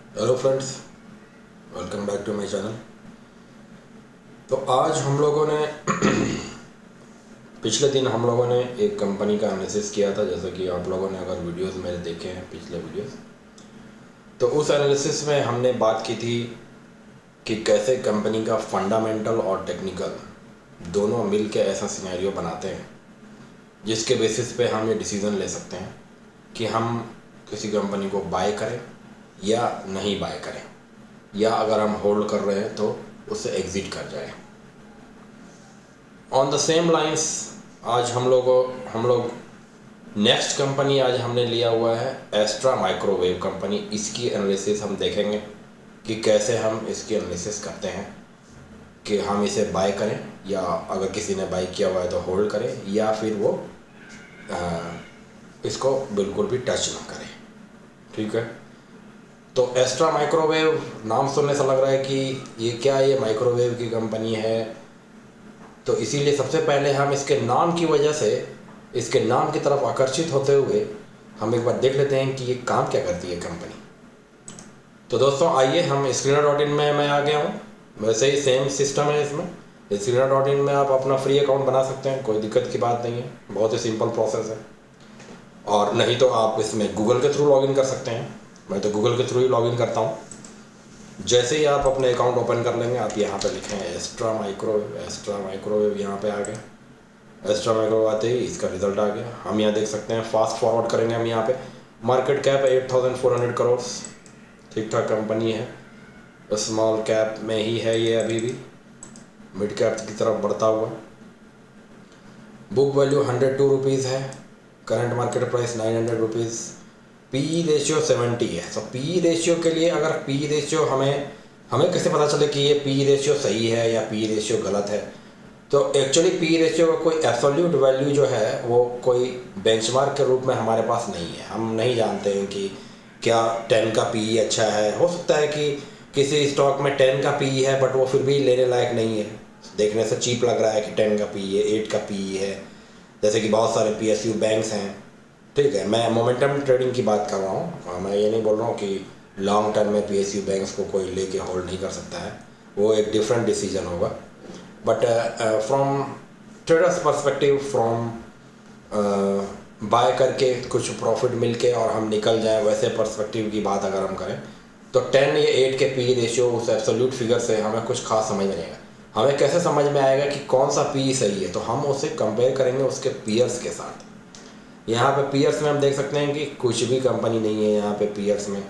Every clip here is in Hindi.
Hello friends, welcome back to my channel. तो आज हम लोगों ने पिछले दिन हम लोगों ने एक कंपनी का एनालिसिस किया था। जैसे कि आप लोगों ने अगर वीडियोस मेरे देखे हैं पिछले वीडियोस, तो उस एनालिसिस में हमने बात की थी कि कैसे कंपनी का फंडामेंटल और टेक्निकल दोनों मिल के ऐसा सिनेरियो बनाते हैं जिसके बेसिस पे हम ये डिसीज़न ले सकते हैं कि हम किसी कंपनी को बाय करें या नहीं बाय करें, या अगर हम होल्ड कर रहे हैं तो उससे एग्ज़िट कर जाए। ऑन द सेम लाइंस आज हम लोग नेक्स्ट कंपनी आज हमने लिया हुआ है एस्ट्रा माइक्रोवेव कंपनी। इसकी एनालिसिस हम देखेंगे कि कैसे हम इसकी एनालिसिस करते हैं कि हम इसे बाय करें, या अगर किसी ने बाय किया हुआ है तो होल्ड करें, या फिर वो इसको बिल्कुल भी टच ना करें। ठीक है, तो एस्ट्रा माइक्रोवेव नाम सुनने से लग रहा है कि ये माइक्रोवेव की कंपनी है। तो इसीलिए सबसे पहले हम इसके नाम की वजह से, इसके नाम की तरफ आकर्षित होते हुए हम एक बार देख लेते हैं कि ये काम क्या करती है कंपनी। तो दोस्तों आइए, हम स्क्रीनर.इन में मैं आ गया हूँ। वैसे ही सेम सिस्टम है इसमें। स्क्रीनर.इन में आप अपना फ्री अकाउंट बना सकते हैं, कोई दिक्कत की बात नहीं है, बहुत ही सिंपल प्रोसेस है। और नहीं तो आप इसमें गूगल के थ्रू लॉगिन कर सकते हैं। मैं तो गूगल के थ्रू ही लॉगिन करता हूँ। जैसे ही आप अपने अकाउंट ओपन कर लेंगे, आप यहाँ पे लिखें एस्ट्रा माइक्रोवेव, यहाँ पे आ गए। एस्ट्रा माइक्रोवेव आते ही इसका रिजल्ट आ गया। हम यहाँ देख सकते हैं, फास्ट फॉरवर्ड करेंगे हम यहाँ पे। मार्केट कैप 8400 करोड़, ठीक ठाक कंपनी है। स्मॉल कैप में ही है ये अभी भी, मिड कैप की तरफ बढ़ता हुआ। बुक वैल्यू 102 रुपीज़ है, current market price 900 rupees. P ratio 70 है। तो पी रेशियो के लिए, अगर पी रेशियो हमें हमें कैसे पता चले कि ये पी रेशियो सही है या पी रेशियो गलत है? तो एक्चुअली पी रेशियो का कोई एब्सोल्यूट वैल्यू जो है वो कोई बेंचमार्क के रूप में हमारे पास नहीं है। हम नहीं जानते हैं कि क्या 10 का पी अच्छा है। हो सकता है कि किसी स्टॉक में 10 का पी है बट वो फिर भी लेने लायक नहीं है, देखने से चीप लग रहा है कि 10 का पी है, 8 का पी है। जैसे कि बहुत सारे पीएसयू बैंक्स हैं। ठीक है, मैं मोमेंटम ट्रेडिंग की बात कर रहा हूँ। मैं ये नहीं बोल रहा हूँ कि लॉन्ग टर्म में पीएसयू बैंक्स को कोई लेके होल्ड नहीं कर सकता है, वो एक डिफरेंट डिसीजन होगा। But from traders perspective, from by करके कुछ प्रॉफिट मिल के और हम निकल जाएं, वैसे पर्सपेक्टिव की बात अगर हम करें तो 10 या 8 के पी रेशियो उस एब्सोल्यूट फिगर से हमें कुछ खास समझ में नहीं आएगा। हमें कैसे समझ में आएगा कि कौन सा पी सही है? तो हम उसे कंपेयर करेंगे उसके पीयर्स के साथ। यहाँ पे पीयर्स में हम देख सकते हैं कि कुछ भी कंपनी नहीं है यहाँ पे पीयर्स में।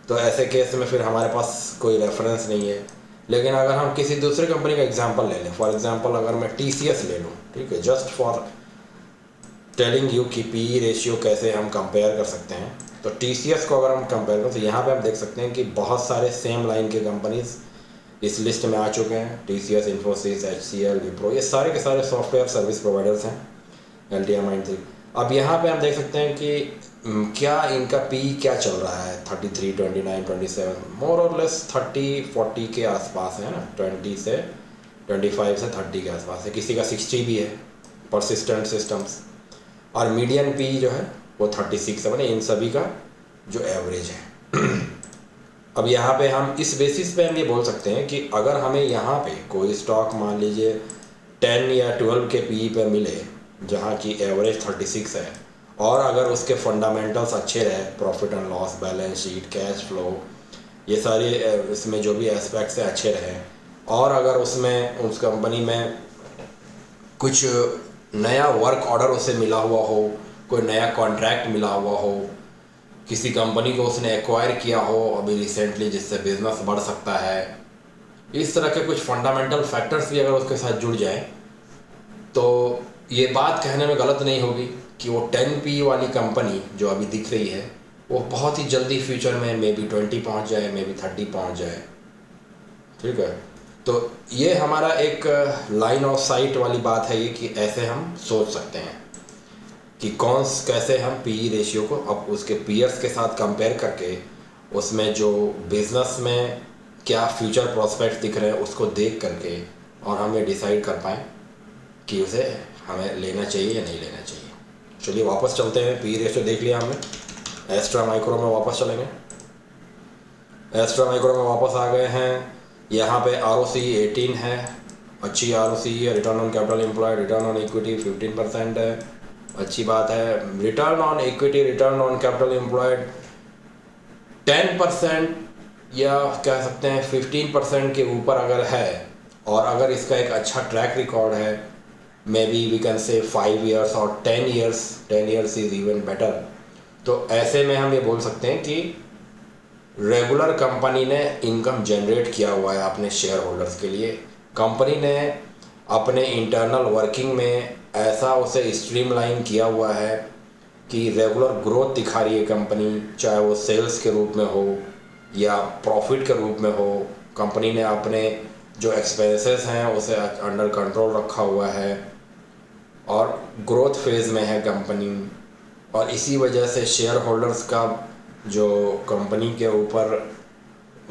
तो ऐसे केस में फिर हमारे पास कोई रेफरेंस नहीं है। लेकिन अगर हम किसी दूसरी कंपनी का एग्जांपल ले लें, फॉर एग्जांपल अगर मैं टीसीएस ले लूँ, ठीक है, जस्ट फॉर टेलिंग यू कि पी रेशियो कैसे हम कंपेयर कर सकते हैं। तो टीसीएस को अगर हम कंपेयर करें तो यहाँ पे हम देख सकते हैं कि बहुत सारे सेम लाइन के कंपनीज इस लिस्ट में आ चुके हैं। टीसीएस, इन्फोसिस, एचसीएल, विप्रो, ये सारे के सारे सॉफ्टवेयर सर्विस प्रोवाइडर्स हैं। LTI-Mindtree। अब यहाँ पे हम देख सकते हैं कि क्या इनका पी क्या चल रहा है, 33, 29, 27, मोर और लेस 30-40 के आसपास है ना। 20 से 25 से 30 के आसपास है, किसी का 60 भी है, परसिस्टेंट सिस्टम्स। और मीडियन पी जो है वो 36 है, इन सभी का जो एवरेज है। अब यहाँ पे हम इस बेसिस पे हम ये बोल सकते हैं कि अगर हमें यहाँ पे कोई स्टॉक मान लीजिए 10 या 12 के पी पे मिले, जहाँ की एवरेज 36 है, और अगर उसके फंडामेंटल्स अच्छे रहे, profit and loss, balance sheet, cash flow, ये सारे इसमें जो भी एस्पेक्ट्स हैं अच्छे रहे, और अगर उसमें उस कंपनी में कुछ नया वर्क ऑर्डर उसे मिला हुआ हो, कोई नया कॉन्ट्रैक्ट मिला हुआ हो, किसी कंपनी को उसने एक्वायर किया हो अभी रिसेंटली जिससे बिजनेस बढ़ सकता है, इस तरह के कुछ फंडामेंटल फैक्टर्स भी अगर उसके साथ जुड़ जाए, तो ये बात कहने में गलत नहीं होगी कि वो 10 पी वाली कंपनी जो अभी दिख रही है वो बहुत ही जल्दी फ्यूचर में मे बी 20 पहुँच जाए, मे बी 30 पहुँच जाए। ठीक है, तो ये हमारा एक लाइन ऑफ साइट वाली बात है ये, कि ऐसे हम सोच सकते हैं कि कैसे हम पी रेशियो को अब उसके पीयर्स के साथ कंपेयर करके उसमें जो बिजनेस में क्या फ्यूचर प्रोस्पेक्ट दिख रहे हैं उसको देख करके, और हम ये डिसाइड कर पाएँ कि उसे हमें लेना चाहिए या नहीं लेना चाहिए। चलिए वापस चलते हैं, पी रेशियो देख लिया हमने, एस्ट्रा माइक्रो में वापस चलेंगे। एस्ट्रा माइक्रो में वापस आ गए हैं। यहाँ पे ROC 18 है, अच्छी ROC है। Return on capital employed, return on equity 15% है, अच्छी बात है। Return on equity, return on capital employed 10% या कह सकते हैं 15% के ऊपर अगर है, और अगर इसका एक अच्छा ट्रैक रिकॉर्ड है, may be we can say 5 years और 10 ईयर्स इज़ इवन बेटर, तो ऐसे में हम ये बोल सकते हैं कि रेगुलर कंपनी ने इनकम जनरेट किया हुआ है अपने शेयर होल्डर्स के लिए। कंपनी ने अपने इंटरनल वर्किंग में ऐसा उसे स्ट्रीमलाइन किया हुआ है कि रेगुलर ग्रोथ दिखा रही है कंपनी, चाहे वो सेल्स के रूप में हो या प्रॉफिट के रूप में हो। कंपनी ने अपने जो एक्सपेंसेस हैं उसे अंडर कंट्रोल रखा हुआ है और ग्रोथ फेज़ में है कंपनी, और इसी वजह से शेयर होल्डर्स का जो कंपनी के ऊपर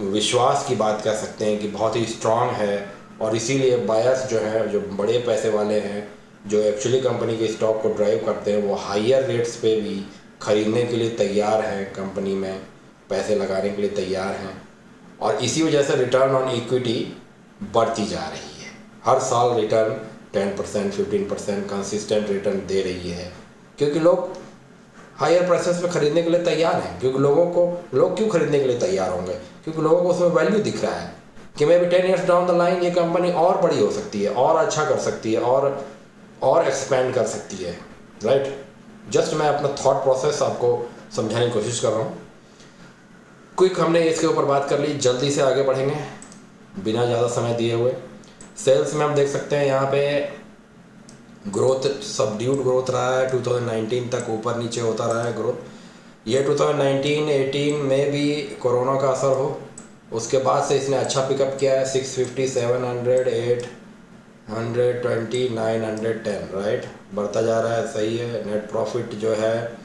विश्वास की बात कर सकते हैं कि बहुत ही स्ट्रांग है। और इसीलिए बायर्स जो हैं, जो बड़े पैसे वाले हैं, जो एक्चुअली कंपनी के स्टॉक को ड्राइव करते हैं, वो हायर रेट्स पे भी ख़रीदने के लिए तैयार हैं, कंपनी में पैसे लगाने के लिए तैयार हैं। और इसी वजह से रिटर्न ऑन इक्विटी बढ़ती जा रही है। हर साल रिटर्न 10% 15% कंसिस्टेंट रिटर्न दे रही है, क्योंकि लोग हायर प्राइसेस में ख़रीदने के लिए तैयार हैं। क्योंकि लोग क्यों ख़रीदने के लिए तैयार होंगे? क्योंकि लोगों को उसमें वैल्यू दिख रहा है कि may be 10 years down the line ये कंपनी और बड़ी हो सकती है, और अच्छा कर सकती है, और एक्सपेंड कर सकती है, राइट। जस्ट मैं अपना थॉट प्रोसेस आपको समझाने की कोशिश कर रहा हूँ। क्विक हमने इसके ऊपर बात कर ली, जल्दी से आगे बढ़ेंगे बिना ज़्यादा समय दिए हुए। सेल्स में हम देख सकते हैं यहाँ पे ग्रोथ सबड्यूड ग्रोथ रहा है, 2019 तक ऊपर नीचे होता रहा है ग्रोथ। ये 2019-18 में भी कोरोना का असर हो, उसके बाद से इसने अच्छा पिकअप किया है। 650, 700, 820, 910, राइट, बढ़ता जा रहा है, सही है। नेट प्रॉफिट जो है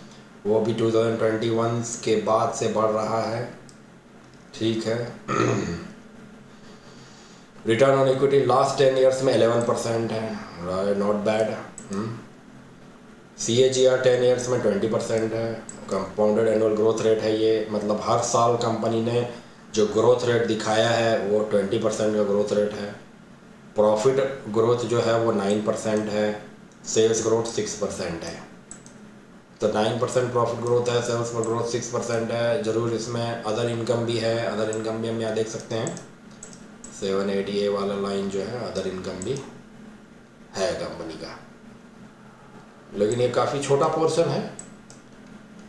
वो भी 2021 के बाद से बढ़ रहा है, ठीक है। Return on equity last 10 years में 11% है, नॉट बैड। CAGR 10 ईयर्स में 20% है, कंपाउंडेड एनुअल ग्रोथ रेट है ये, मतलब हर साल कंपनी ने जो ग्रोथ रेट दिखाया है वो 20% का ग्रोथ रेट है। प्रॉफिट ग्रोथ जो है वो 9% है, सेल्स ग्रोथ 6% है। तो 9% प्रॉफिट ग्रोथ है, सेल्स पर ग्रोथ 6% है। ज़रूर इसमें अदर इनकम भी है, अदर इनकम भी हम यहाँ देख सकते हैं 780A वाला लाइन जो है, अदर इनकम भी है कंपनी का, लेकिन ये काफ़ी छोटा पोर्शन है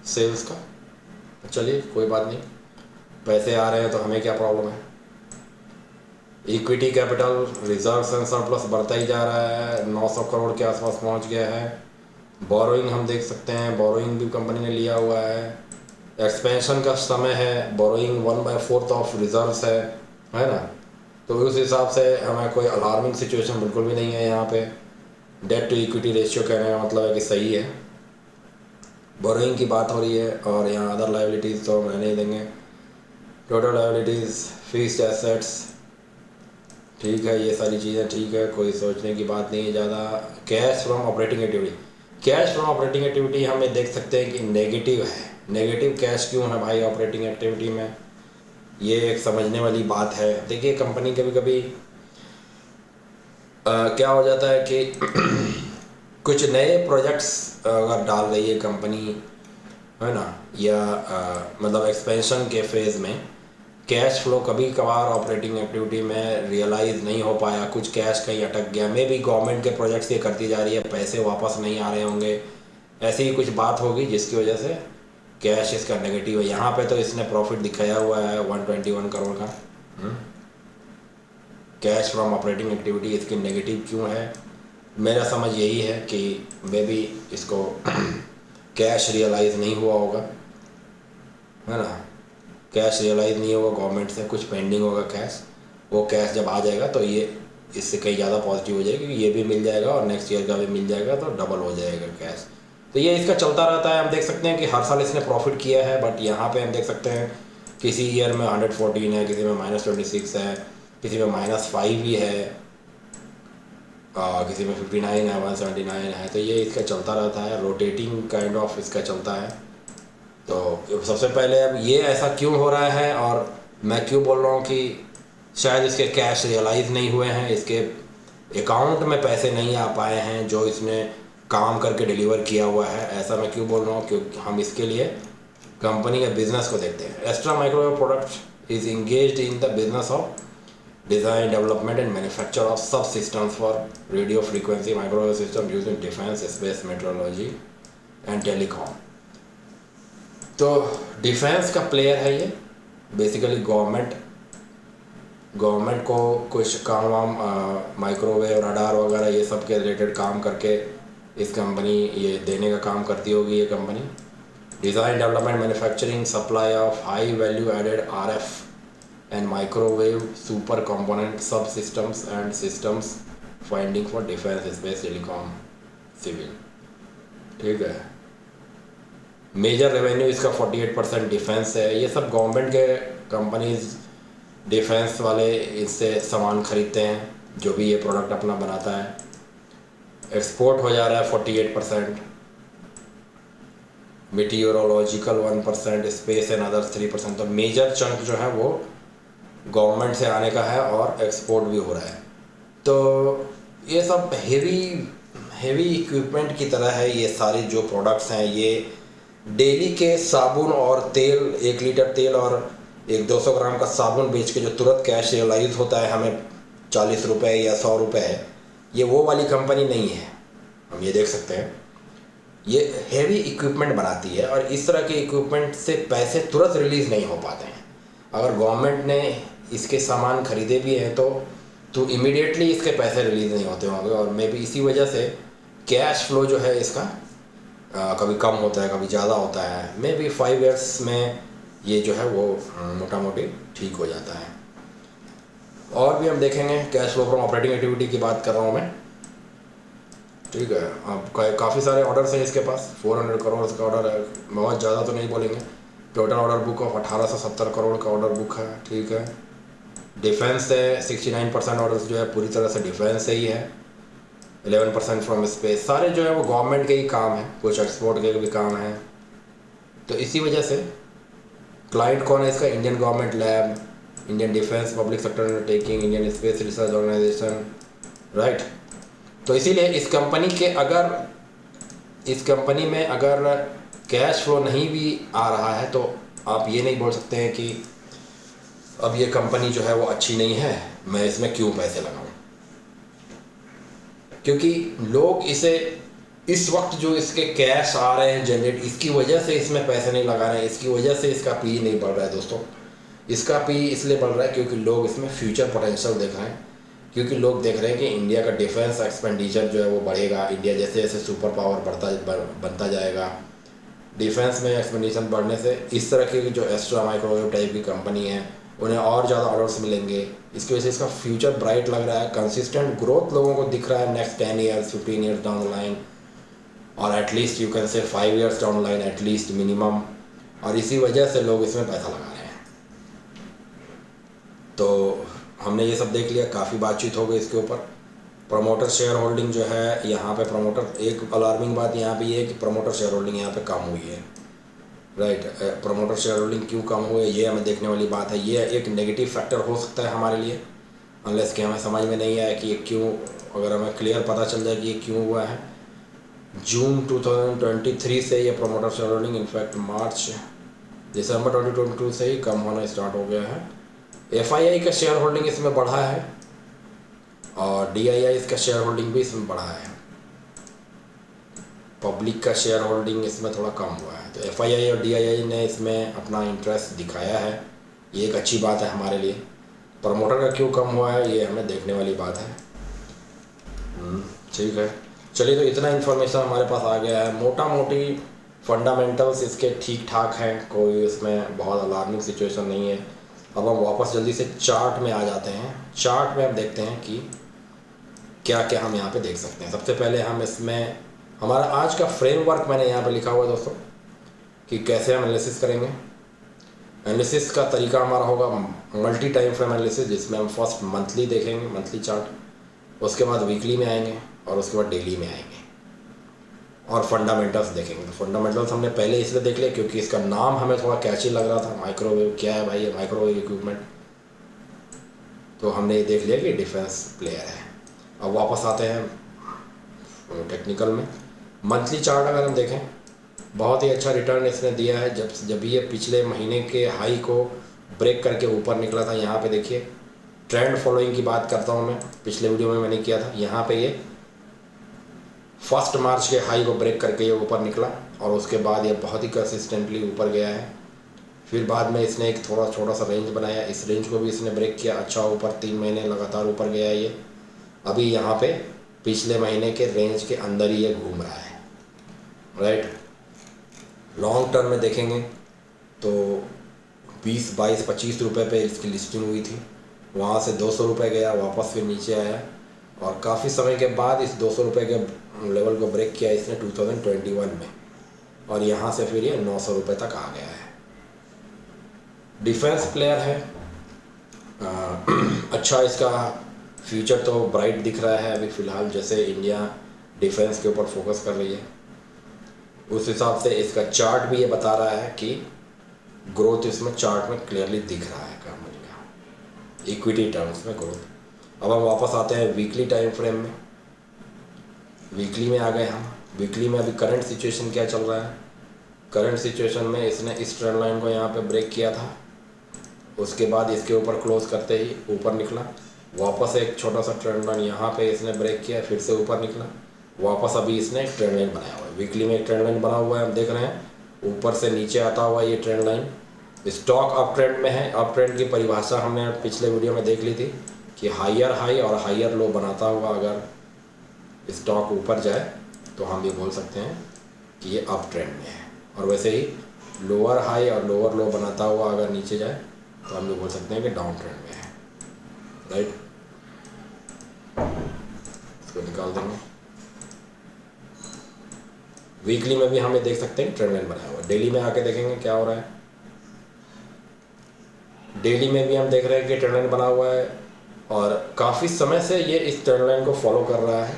सेल्स का। चलिए कोई बात नहीं, पैसे आ रहे हैं तो हमें क्या प्रॉब्लम है। Equity capital reserves and surplus बढ़ता ही जा रहा है, 900 करोड़ के आसपास पहुंच गया है। बोरोइंग हम देख सकते हैं, बोरोइंग भी कंपनी ने लिया हुआ है। एक्सपेंशन का समय है, बोरोइंग 1/4 ऑफ रिजर्व्स है ना। तो उस हिसाब से हमें कोई अलार्मिंग सिचुएशन बिल्कुल भी नहीं है यहाँ पे। डेट टू इक्विटी रेशियो कहने का मतलब है कि सही है। बोरोइंग की बात हो रही है, और यहाँ अदर लायबिलिटीज़ तो हम रहने ही देंगे। टोटल लायबिलिटीज़, फिक्स्ड एसेट्स, ठीक है, ये सारी चीज़ें ठीक है, कोई सोचने की बात नहीं है ज़्यादा। Cash from operating activity, cash from operating activity हमें देख सकते हैं कि नेगेटिव है। नेगेटिव कैश क्यों है भाई ऑपरेटिंग एक्टिविटी में, ये एक समझने वाली बात है। देखिए कंपनी कभी कभी क्या हो जाता है कि कुछ नए प्रोजेक्ट्स अगर डाल रही है कंपनी, है ना, या मतलब एक्सपेंशन के फेज़ में कैश फ्लो कभी कभार ऑपरेटिंग एक्टिविटी में रियलाइज़ नहीं हो पाया, कुछ कैश कहीं अटक गया, मे बी गवर्नमेंट के प्रोजेक्ट्स ये करती जा रही है, पैसे वापस नहीं आ रहे होंगे, ऐसी ही कुछ बात होगी जिसकी वजह से कैश इसका नेगेटिव है। यहाँ पे तो इसने प्रॉफिट दिखाया हुआ है 121 करोड़ का। कैश फ्रॉम ऑपरेटिंग एक्टिविटी इसकी नेगेटिव क्यों है? मेरा समझ यही है कि मे बी इसको कैश रियलाइज़ नहीं हुआ होगा, है ना, कैश रियलाइज़ नहीं होगा गवर्नमेंट से, कुछ पेंडिंग होगा कैश। वो कैश जब आ जाएगा तो ये इससे कहीं ज़्यादा पॉजिटिव हो जाएगा, क्योंकि ये भी मिल जाएगा और नेक्स्ट ईयर का भी मिल जाएगा, तो डबल हो जाएगा कैश। तो ये इसका चलता रहता है। हम देख सकते हैं कि हर साल इसने प्रॉफिट किया है, बट यहाँ पे हम देख सकते हैं किसी ईयर में 114 है, किसी में -26 है, किसी में -5 भी है, किसी में 59 है, 179 है। तो ये इसका चलता रहता है, रोटेटिंग काइंड ऑफ इसका चलता है। तो सबसे पहले अब ये ऐसा क्यों हो रहा है और मैं क्यों बोल रहा हूँ कि शायद इसके कैश रियलाइज़ नहीं हुए हैं, इसके अकाउंट में पैसे नहीं आ पाए हैं जो इसने काम करके डिलीवर किया हुआ है। ऐसा मैं क्यों बोल रहा हूँ, क्योंकि हम इसके लिए कंपनी के बिजनेस को देखते हैं। Astra microwave product is engaged in the business of design, development and manufacture of subsystems for radio frequency microwave system used in defense, space, meteorology and telecom। तो डिफेंस का प्लेयर है ये। बेसिकली गवर्नमेंट को कुछ काम वाम माइक्रोवेव, रडार वगैरह ये सब के रिलेटेड काम करके इस कंपनी ये देने का काम करती होगी ये कंपनी। Design, development, manufacturing, supply of high value added RF and microwave super component subsystems and systems finding for defense, space, telecom, civil। ठीक है। मेजर रेवेन्यू इसका 48% डिफेंस है। ये सब गवर्नमेंट के कंपनीज डिफेंस वाले इससे सामान खरीदते हैं, जो भी ये प्रोडक्ट अपना बनाता है। एक्सपोर्ट हो जा रहा है 48%, मीटियोरोलॉजिकल 1%, स्पेस एंड अदर्स 3%। तो मेजर चंक जो है वो गवर्नमेंट से आने का है और एक्सपोर्ट भी हो रहा है। तो ये सब हेवी इक्विपमेंट की तरह है। ये सारे जो प्रोडक्ट्स हैं ये डेली के साबुन और तेल, 1 लीटर तेल और 200 ग्राम का साबुन बेच के जो तुरंत कैश रियलाइज होता है हमें 40 रुपये या 100 रुपये है, ये वो वाली कंपनी नहीं है। हम ये देख सकते हैं ये हेवी इक्विपमेंट बनाती है और इस तरह के इक्विपमेंट से पैसे तुरंत रिलीज़ नहीं हो पाते हैं। अगर गवर्नमेंट ने इसके सामान खरीदे भी हैं तो इमीडिएटली इसके पैसे रिलीज़ नहीं होते होंगे और मे बी इसी वजह से कैश फ्लो जो है इसका कभी कम होता है, कभी ज़्यादा होता है। मे बी 5 ईयर्स में ये जो है वो मोटा मोटी ठीक हो जाता है। और भी हम देखेंगे cash flow from operating activity की बात कर रहा हूँ मैं। ठीक है। अब काफ़ी सारे ऑर्डर्स हैं इसके पास, 400 करोड़ का ऑर्डर है। बहुत ज़्यादा तो नहीं बोलेंगे। Total order book of 1870 crore का ऑर्डर बुक है। ठीक है। डिफेंस से 69% ऑर्डर्स जो है पूरी तरह से डिफेंस से ही है। 11% फ्रॉम स्पेस। सारे जो है वो गवर्नमेंट के ही काम है, कुछ एक्सपोर्ट के भी काम है। तो इसी वजह से क्लाइंट कौन है इसका? Indian government lab, Indian defence public sector undertaking, Indian Space Research Organisation, right. तो इसीलिए इस कंपनी में अगर कैश फ्लो नहीं भी आ रहा है तो आप ये नहीं बोल सकते हैं कि अब ये कंपनी जो है वो अच्छी नहीं है, मैं इसमें क्यों पैसे लगाऊं। क्योंकि लोग इसे इस वक्त जो इसके कैश आ रहे हैं जनरेट, इसकी वजह से इसमें पैसे नहीं लगा रहे हैं, इसकी वजह से इसका पी नहीं बढ़ रहा है। दोस्तों, इसका पी इसलिए बढ़ रहा है क्योंकि लोग इसमें फ्यूचर पोटेंशियल देख रहे हैं, क्योंकि लोग देख रहे हैं कि इंडिया का डिफेंस एक्सपेंडिचर जो है वो बढ़ेगा। इंडिया जैसे जैसे सुपर पावर बनता जाएगा, डिफेंस में एक्सपेंडिचर बढ़ने से इस तरह की जो एस्ट्रा माइक्रोवेव टाइप की कंपनी है उन्हें और ज़्यादा ऑर्डर्स मिलेंगे। इसकी वजह से इसका फ्यूचर ब्राइट लग रहा है। कंसिस्टेंट ग्रोथ लोगों को दिख रहा है next 10 years 15 years down the line, और at least you can say 5 years down the line at least minimum. और इसी वजह से लोग इसमें पैसा लगा रहे हैं। तो हमने ये सब देख लिया, काफ़ी बातचीत हो गई इसके ऊपर। प्रमोटर शेयर होल्डिंग जो है यहाँ पे, प्रमोटर एक अलार्मिंग बात यहाँ पे ये है कि प्रमोटर शेयर होल्डिंग यहाँ पे कम हुई है, राइट। प्रमोटर शेयर होल्डिंग क्यों कम हुए ये हमें देखने वाली बात है। ये एक नेगेटिव फैक्टर हो सकता है हमारे लिए, अनलेस कि हमें समझ में नहीं आया कि ये क्यों। अगर हमें क्लियर पता चल जाए कि ये क्यों हुआ है। जून 2023 से ये प्रमोटर शेयर होल्डिंग इनफैक्ट दिसंबर 2022 से ही कम होना स्टार्ट हो गया है। FII का शेयर होल्डिंग इसमें बढ़ा है और DII इसका शेयर होल्डिंग भी इसमें बढ़ा है। पब्लिक का शेयर होल्डिंग इसमें थोड़ा कम हुआ है। तो FII और DII ने इसमें अपना इंटरेस्ट दिखाया है, ये एक अच्छी बात है हमारे लिए। प्रमोटर का क्यों कम हुआ है ये हमें देखने वाली बात है। ठीक है, चलिए। तो इतना इन्फॉर्मेशन हमारे पास आ गया है। मोटा मोटी फंडामेंटल्स इसके ठीक ठाक हैं, कोई इसमें बहुत अलार्मिंग सिचुएशन नहीं है। अब हम वापस जल्दी से चार्ट में आ जाते हैं। चार्ट में हम देखते हैं कि क्या क्या हम यहाँ पे देख सकते हैं। सबसे पहले हम इसमें हमारा आज का फ्रेमवर्क मैंने यहाँ पे लिखा हुआ है दोस्तों, कि कैसे हम एनालिसिस करेंगे। एनालिसिस का तरीका हमारा होगा मल्टी टाइम फ्रेम एनालिसिस, जिसमें हम फर्स्ट मंथली देखेंगे, मंथली चार्ट, उसके बाद वीकली में आएंगे और उसके बाद डेली में आएंगे। और फंडामेंटल्स देखेंगे। तो फंडामेंटल्स हमने पहले इसलिए देख लिया क्योंकि इसका नाम हमें थोड़ा कैची लग रहा था, माइक्रोवेव क्या है भाई ये माइक्रोवेव इक्विपमेंट, तो हमने ये देख लिया कि डिफेंस प्लेयर है। अब वापस आते हैं टेक्निकल में। मंथली चार्ट अगर हम देखें, बहुत ही अच्छा रिटर्न इसने दिया है। जब ये पिछले महीने के हाई को ब्रेक करके ऊपर निकला था, यहाँ पे देखिए ट्रेंड फॉलोइंग की बात करता हूँ मैं, पिछले वीडियो में मैंने किया था। यहाँ पे ये 1 मार्च के हाई को ब्रेक करके ये ऊपर निकला और उसके बाद ये बहुत ही कंसिस्टेंटली ऊपर गया है। फिर बाद में इसने एक थोड़ा छोटा सा रेंज बनाया, इस रेंज को भी इसने ब्रेक किया, अच्छा ऊपर 3 महीने लगातार ऊपर गया है ये। अभी यहाँ पे पिछले महीने के रेंज के अंदर ही ये घूम रहा है, राइट। लॉन्ग टर्म में देखेंगे तो 20, 22, 25 रुपये पे इसकी लिस्टिंग हुई थी, वहाँ से 200 रुपये गया, वापस फिर नीचे आया और काफ़ी समय के बाद इस 200 रुपये के लेवल को ब्रेक किया इसने 2021 में, और यहाँ से फिर ये 900 रुपये तक आ गया है। डिफेंस प्लेयर है, अच्छा इसका फ्यूचर तो ब्राइट दिख रहा है अभी फ़िलहाल, जैसे इंडिया डिफेंस के ऊपर फोकस कर रही है उस हिसाब से इसका चार्ट भी ये बता रहा है कि ग्रोथ इसमें चार्ट में क्लियरली दिख रहा है कंपनी का, इक्विटी टर्म्स में ग्रोथ। अब हम वापस आते हैं वीकली टाइम फ्रेम में। वीकली में आ गए हम। वीकली में अभी करंट सिचुएशन क्या चल रहा है। करंट सिचुएशन में इसने इस ट्रेंड लाइन को यहाँ पे ब्रेक किया था, उसके बाद इसके ऊपर क्लोज करते ही ऊपर निकला, वापस एक छोटा सा ट्रेंड लाइन यहाँ पे इसने ब्रेक किया, फिर से ऊपर निकला, वापस अभी इसने एक ट्रेंड लाइन बनाया हुआ है। वीकली में एक ट्रेंड लाइन बना हुआ है, हम देख रहे हैं ऊपर से नीचे आता हुआ ये trend line. Stock up trend में है। अप ट्रेंड की परिभाषा हमने पिछले वीडियो में देख ली थी कि हायर हाई और हायर लो बनाता हुआ अगर स्टॉक ऊपर जाए तो हम ये बोल सकते हैं कि ये अप ट्रेंड में है, और वैसे ही लोअर हाई और लोअर लो बनाता हुआ अगर नीचे जाए तो हम ये बोल सकते हैं कि डाउन ट्रेंड में है, राइट। इसको निकाल देंगे। वीकली में भी हमें देख सकते हैं ट्रेंड लाइन बनाया हुआ है। डेली में आके देखेंगे क्या हो रहा है। डेली में भी हम देख रहे हैं कि ट्रेंड लाइन बना हुआ है और काफ़ी समय से ये इस ट्रेंड लाइन को फॉलो कर रहा है।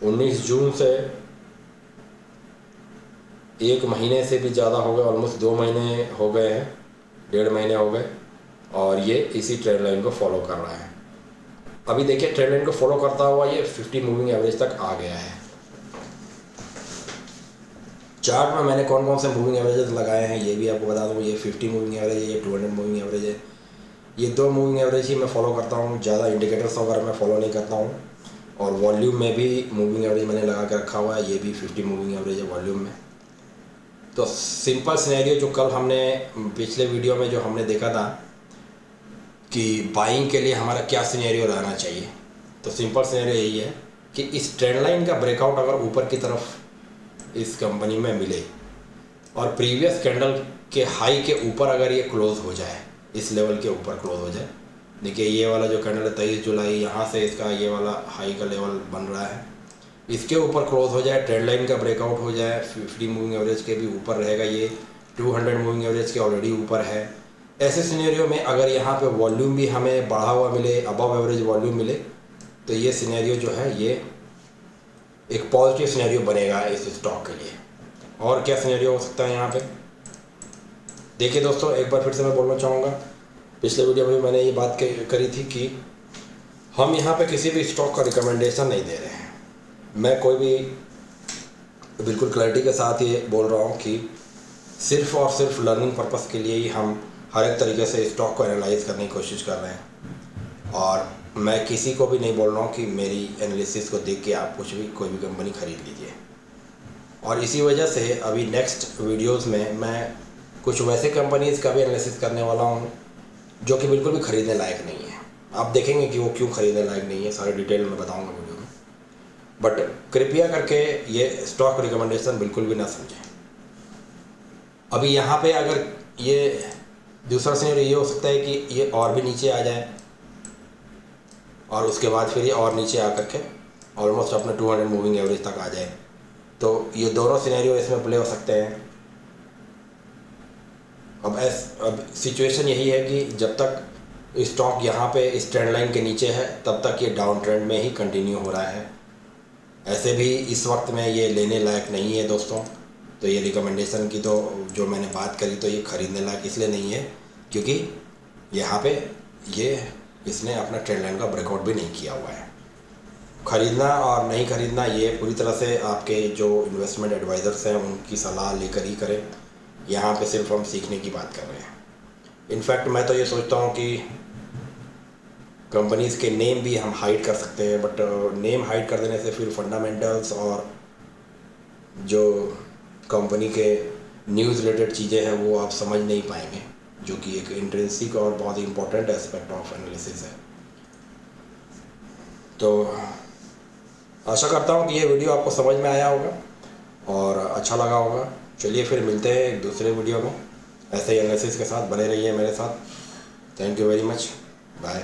19 जून से 1 महीने से भी ज़्यादा हो गए, ऑलमोस्ट 2 महीने हो गए हैं, 1.5 महीने हो गए, और ये इसी ट्रेंड लाइन को फॉलो कर रहा है। अभी देखिए ट्रेंड लाइन को फॉलो करता हुआ ये 50 मूविंग एवरेज तक आ गया है। चार्ट में मैंने कौन कौन से मूविंग एवरेजेस लगाए हैं ये भी आपको बता दूँ। ये 50 मूविंग एवरेज है, ये 200 मूविंग एवरेज है। ये 2 मूविंग एवरेज ही मैं फॉलो करता हूँ, ज़्यादा इंडिकेटर्स वगैरह मैं फॉलो नहीं करता हूँ। और वॉल्यूम में भी मूविंग एवरेज मैंने लगा के रखा हुआ है, ये भी 50 मूविंग एवरेज है वॉल्यूम में। तो सिंपल सिनेरियो जो कल हमने पिछले वीडियो में जो हमने देखा था कि बाइंग के लिए हमारा क्या सिनेरियो रहना चाहिए, तो सिंपल सिनेरियो यही है कि इस ट्रेंड लाइन का ब्रेकआउट अगर ऊपर की तरफ इस कंपनी में मिले और प्रीवियस कैंडल के हाई के ऊपर अगर ये क्लोज हो जाए, इस लेवल के ऊपर क्लोज हो जाए, देखिए ये वाला जो कैंडल है 23 जुलाई, यहाँ से इसका ये वाला हाई का लेवल बन रहा है, इसके ऊपर क्लोज हो जाए, ट्रेंड लाइन का ब्रेकआउट हो जाए, 50 मूविंग एवरेज के भी ऊपर रहेगा, ये 200 मूविंग एवरेज के ऑलरेडी ऊपर है। ऐसे सिनेरियो में अगर यहाँ पे वॉल्यूम भी हमें बढ़ा हुआ मिले, अबव एवरेज वॉल्यूम मिले, तो ये सिनेरियो जो है ये एक पॉजिटिव सिनेरियो बनेगा इस स्टॉक के लिए। और क्या सिनेरियो हो सकता है यहाँ पे, देखिए दोस्तों, एक बार फिर से मैं बोलना चाहूँगा, पिछले वीडियो में मैंने ये बात करी थी कि हम यहाँ पे किसी भी स्टॉक का रिकमेंडेशन नहीं दे रहे हैं। मैं कोई भी बिल्कुल क्लैरिटी के साथ ये बोल रहा हूँ कि सिर्फ़ और सिर्फ लर्निंग पर्पस के लिए ही हम हर एक तरीके से स्टॉक को एनालाइज करने की कोशिश कर रहे हैं। और मैं किसी को भी नहीं बोल रहा हूँ कि मेरी एनालिसिस को देख के आप कुछ भी कोई भी कंपनी ख़रीद लीजिए। और इसी वजह से अभी नेक्स्ट वीडियोस में मैं कुछ वैसे कंपनीज़ का भी एनालिसिस करने वाला हूँ जो कि बिल्कुल भी ख़रीदने लायक नहीं है। आप देखेंगे कि वो क्यों ख़रीदने लायक नहीं है, सारे डिटेल में बताऊँगा वीडियो में। बट कृपया करके ये स्टॉक रिकमेंडेशन बिल्कुल भी ना समझें। अभी यहाँ पे अगर ये दूसरा सिनेरियो ये हो सकता है कि ये और भी नीचे आ जाए और उसके बाद फिर ये और नीचे आकर के ऑलमोस्ट अपने 200 मूविंग एवरेज तक आ जाए, तो ये दोनों सिनेरियो इसमें प्ले हो सकते हैं। अब सिचुएशन यही है कि जब तक स्टॉक यहाँ पे इस ट्रेंड लाइन के नीचे है तब तक ये डाउन ट्रेंड में ही कंटिन्यू हो रहा है। ऐसे भी इस वक्त में ये लेने लायक नहीं है दोस्तों। तो ये रिकमेंडेशन की तो जो मैंने बात करी, तो ये ख़रीदने लायक इसलिए नहीं है क्योंकि यहाँ पे ये इसने अपना ट्रेंड लाइन का ब्रेकआउट भी नहीं किया हुआ है। ख़रीदना और नहीं ख़रीदना ये पूरी तरह से आपके जो इन्वेस्टमेंट एडवाइज़र्स हैं उनकी सलाह लेकर ही करें। यहाँ पे सिर्फ हम सीखने की बात कर रहे हैं। इनफैक्ट मैं तो ये सोचता हूँ कि कंपनीज़ के नेम भी हम हाइड कर सकते हैं, बट नेम हाइड कर देने से फिर फंडामेंटल्स और जो कंपनी के न्यूज़ रिलेटेड चीज़ें हैं वो आप समझ नहीं पाएंगे, जो कि एक इंट्रिंसिक और बहुत ही इंपॉर्टेंट एस्पेक्ट ऑफ एनालिसिस है। तो आशा करता हूँ कि ये वीडियो आपको समझ में आया होगा और अच्छा लगा होगा। चलिए फिर मिलते हैं एक दूसरे वीडियो में, ऐसे ही एनालिसिस के साथ बने रहिए मेरे साथ। Thank you very much, bye.